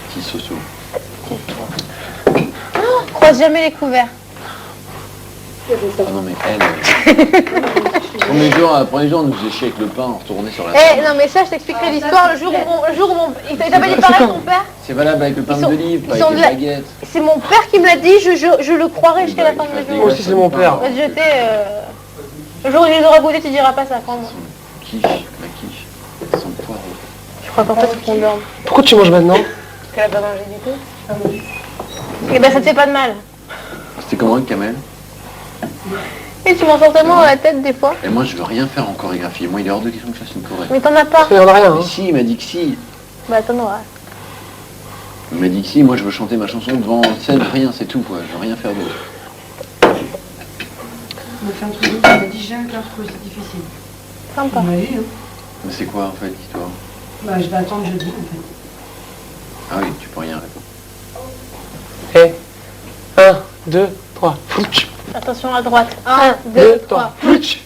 Petits sociaux. Croise jamais les couverts. Ah non mais elle... Premier jour, on nous faisait chier avec le pain, on retournait sur la Eh table. non mais ça je t'expliquerai l'histoire le jour où mon... Il t'a pas dit pareil ton père? C'est valable avec le pain d'olive, pas ils sont avec les baguettes. C'est mon père qui me l'a dit, je le croirai jusqu'à la fin de mes jours. Moi aussi c'est mon père. Va te jeter... Le jour où je les aurai goûtés, tu diras pas ça quand même. Quiche, ma quiche, sans poireau. Je crois qu'en fait il faut qu'on dorme. Pourquoi tu manges maintenant? Parce qu'elle a pas mangé du tout. Eh ben ça te fait pas de mal. C'était comment avec Kamel? Et tu m'entends tellement dans la tête des fois. Et moi je veux rien faire en chorégraphie. Moi il est hors de question que je fasse une choré. Mais t'en as pas. Il y en a rien. Mais Hein. si, il m'a dit que si. Bah t'en auras. Il m'a dit que si, moi je veux chanter ma chanson devant scène, rien, c'est tout quoi. Je veux rien faire d'autre. On a fait un truc d'autre, on a dit jamais faire trop, c'est difficile. Sympa. On m'a dit, hein. Mais c'est quoi en fait l'histoire? Bah je vais attendre jeudi en fait. Ah oui, tu peux rien répondre. Et 1, 2, 3. Flouch. Attention à droite. 1, 2, 3. Flouch.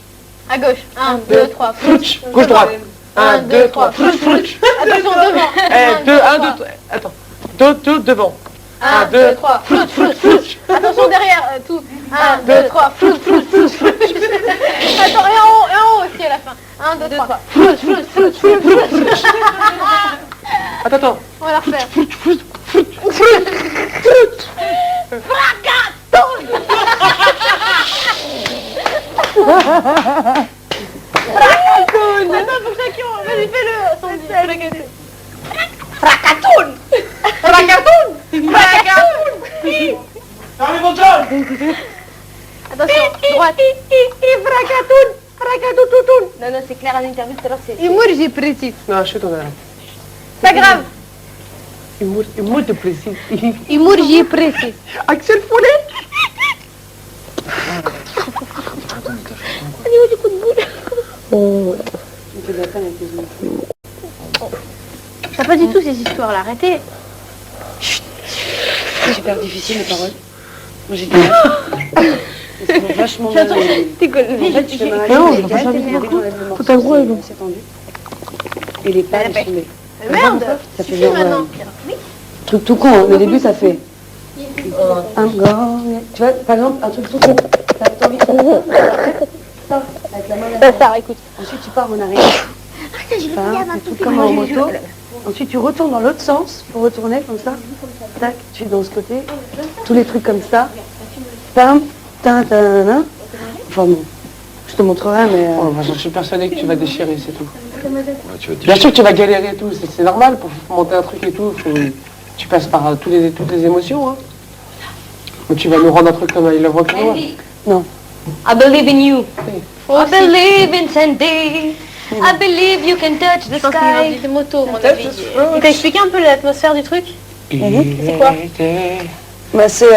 À gauche. 1, 2, 3. Flouch. Gauche droite. 1, 2, 3. Flouch, flouch. Attention devant. Eh, 2, 1, 2, attends. 2 devant. 1, 2, 3. Floute, floute, floute. Attention derrière, tout. 1, 2, 3. Floute, floute, floute, floute. Attends, et en haut aussi à la fin. 1, 2, 3. Floute, floute, floute, floute, floute. Attends. On va la refaire. Flouch, flouch, flouch. Fracatoun. Attends, faut que chacun... Vas-y, fais-le. Fracatoun. Fracatoun. Fracatoun. Allez, mon John. Attention, droite. Fracatoun. Fracatoun. Non, non, c'est clair, à l'interview tout à l'heure, c'est... Humour, j'ai précis. Non, je suis ton âme. Pas grave. Humour de plaisir. Humour, j'ai précis. Axel Follet. Allez, du coup de boule. Oh. On fait de la peine avec les autres. T'as pas du tout ces histoires-là, arrêtez. C'est super difficile les paroles. Moi j'ai dit. C'est vachement mal. T'es cool. En fait, tu fais mal. Non, les on va gars, pas ça dès vite. qu'on enlève le morceau, Tout à gros, c'est- et bon. c'est tendu. Et les pas, Mais elles sont des... Merde. Ça fait Suffit genre... maintenant. Truc tout con, hein. Le début ça fait... I'm going... Tu vois, par exemple, un truc tout con. T'as envie de faire ça, avec la main là. Ça, écoute. Ensuite tu pars en arrière. Tu pars, tu fais comme en moto. Ensuite tu retournes dans l'autre sens pour retourner comme ça. Tac, tu es dans ce côté. Tous les trucs comme ça. Pam, tin, tin, tin. Enfin bon, je te montrerai mais... Oh, je suis persuadé que tu vas déchirer, c'est tout. Ouais, tu vas te Bien sûr que tu vas galérer et tout, c'est normal pour monter un truc et tout. Tu passes par toutes les émotions. Hein. Mais tu vas nous rendre un truc comme il le voit que moi. Non. I believe in you. Oh, I believe in Sandy. I believe you can touch the Je pense qu'il va sky. dire des motos, mon avis. Il t'a expliqué un peu l'atmosphère du truc? C'est quoi? Bah c'est...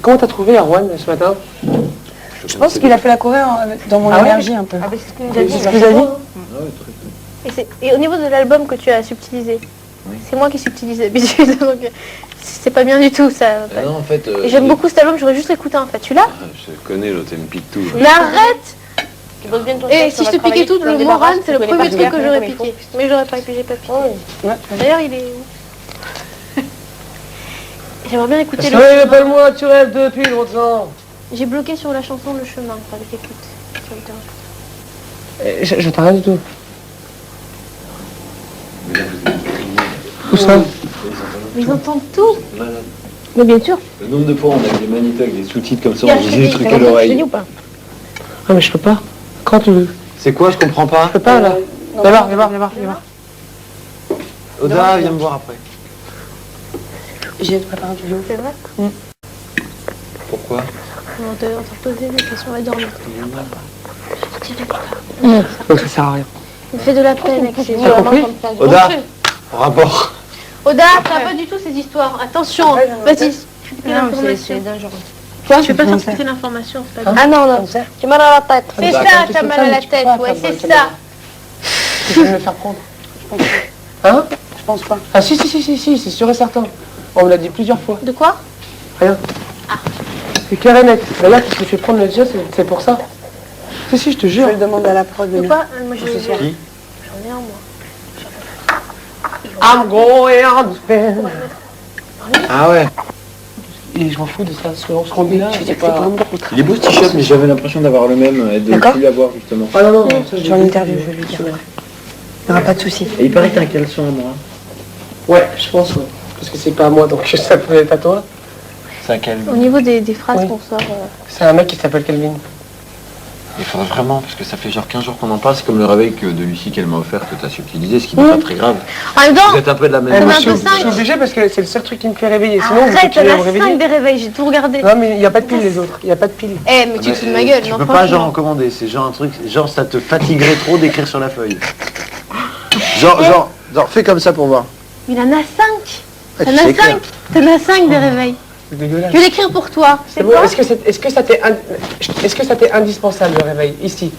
Comment t'as trouvé Erwan ce matin? je pense qu'il a fait la choré dans mon Ah ouais énergie un peu. Ah bah c'est ce que nous a dit. C'est ce que j'ai dit. Et au niveau de l'album que tu as subtilisé, c'est moi qui subtilise d'habitude, donc c'est pas bien du tout ça. Ah non, en fait... Et j'aime beaucoup cet album, j'aurais juste l'écouté en fait. Tu l'as? Je connais l'autre, elle me pique tout. Mais arrête! Tu bosses bien ton Et texte, si on je va te piquais travailler tout, sur le des Moran, barrages, c'est le tu connais premier pas truc bien que j'aurais comme il faut. piqué. Mais j'aurais pas piqué, j'ai pas piqué. Ouais. D'ailleurs, il est où? J'aimerais bien écouter le Oui, chemin. appelle-moi, tu rêves depuis longtemps. J'ai bloqué sur la chanson Le Chemin, fallait que t'écoutes. Ça me dérange. Je t'arrête du tout. Mais là, vous êtes criés. Où ça? Mais ils entendent tout. Malade. Mais bien sûr. Le nombre de fois on a des magnétos avec des sous-titres comme ça, Regarde, on je disait te des dis, trucs t'as à compris ce que je te dis l'oreille. ou pas? Ah mais je peux pas. Quand tu veux. C'est quoi, je comprends pas? Je peux pas là. Viens voir, viens voir, viens voir, viens voir. Oda, viens me voir après. J'ai préparé un studio. C'est vrai? Pourquoi? On t'a posé des questions à dormir. Donc ça sert à rien. Il me fait de la peine avec ses T'as compris? Oda, rapport. Oda, t'as pas du tout ces histoires. Attention, vas-y. Non, c'est dangereux. Toi, je vais pas faire sortir l'information, c'est pas grave. Ah non, non, tu m'as dans la tête. C'est Bah, ça, quand tu t'as fais mal ça, à mais la tu peux tête, pas ouais, faire c'est de ça. Tu veux me faire prendre? Hein? Je pense pas. Ah si, c'est sûr et certain. On me l'a dit plusieurs fois. De quoi? Rien. C'est clair et net. D'ailleurs, qui s'est fait prendre le jet, c'est pour ça. Si, je te Je jure. vais le demander à la prod. De quoi? Moi, Qui? j'en ai un, moi. I'm going on the fence. Ah ouais. Et je m'en fous de ça, on se remet là. Je veux dire que c'est vraiment beaucoup de Il est beau ce t-shirt, mais j'avais l'impression d'avoir le même et de ne D'accord. plus l'avoir justement. Ah non, non, ça Je suis en interview, je vais lui dire. Il n'y aura pas de souci. Et il paraît que t'as un caleçon à moi. Ouais, je pense, ouais. Parce que c'est pas à moi, donc ça peut être à toi. C'est un Calvin. Au niveau des phrases Oui. qu'on sort. C'est un mec qui s'appelle Calvin. Il faudrait vraiment, parce que ça fait genre 15 jours qu'on en parle, c'est comme le réveil de Lucie qu'elle m'a offert, que t'as subtilisé, ce qui n'est pas très grave. En même temps, Vous êtes un peu de la même Eh, moi, un je peu suis cinq. obligé parce que c'est le seul truc qui me fait réveiller. Sinon, vous Arrête, continuez à on me a 5 réveiller. des réveils, j'ai tout regardé. Non, mais il n'y a pas de pile, les autres. Il n'y a pas de pile. eh, mais tu te fous de ma gueule, Tu non, peux pas genre en franchement. commander, c'est genre un truc, genre ça te fatiguerait trop d'écrire sur la feuille. Genre, fais comme ça pour voir. Il en a 5. Ah, T'en tu sais as écrire. 5. T'en as 5 des réveils. C'est dégueulasse. Je vais l'écrire pour toi. C'est bon, est-ce que ça t'est indispensable le réveil ici?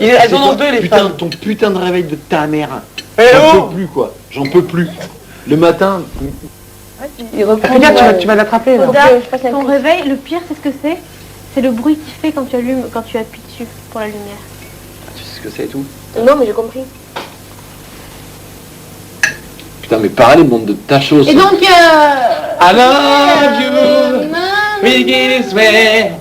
Elles c'est en ont quoi, deux, les putain, femmes. ton putain de réveil de ta mère. Eh J'en oh peux plus quoi, j'en peux plus. Le matin, Il reprend. Fais gaffe, tu vas l'attraper là. Oda, ton réveil, le pire, c'est ce que c'est. C'est le bruit qu'il fait quand tu allumes, quand tu appuies dessus pour la lumière. tu sais ce que c'est et tout. Non, mais j'ai compris. Putain mais parlez bande de tachos. Et donc, I love you, we get this way.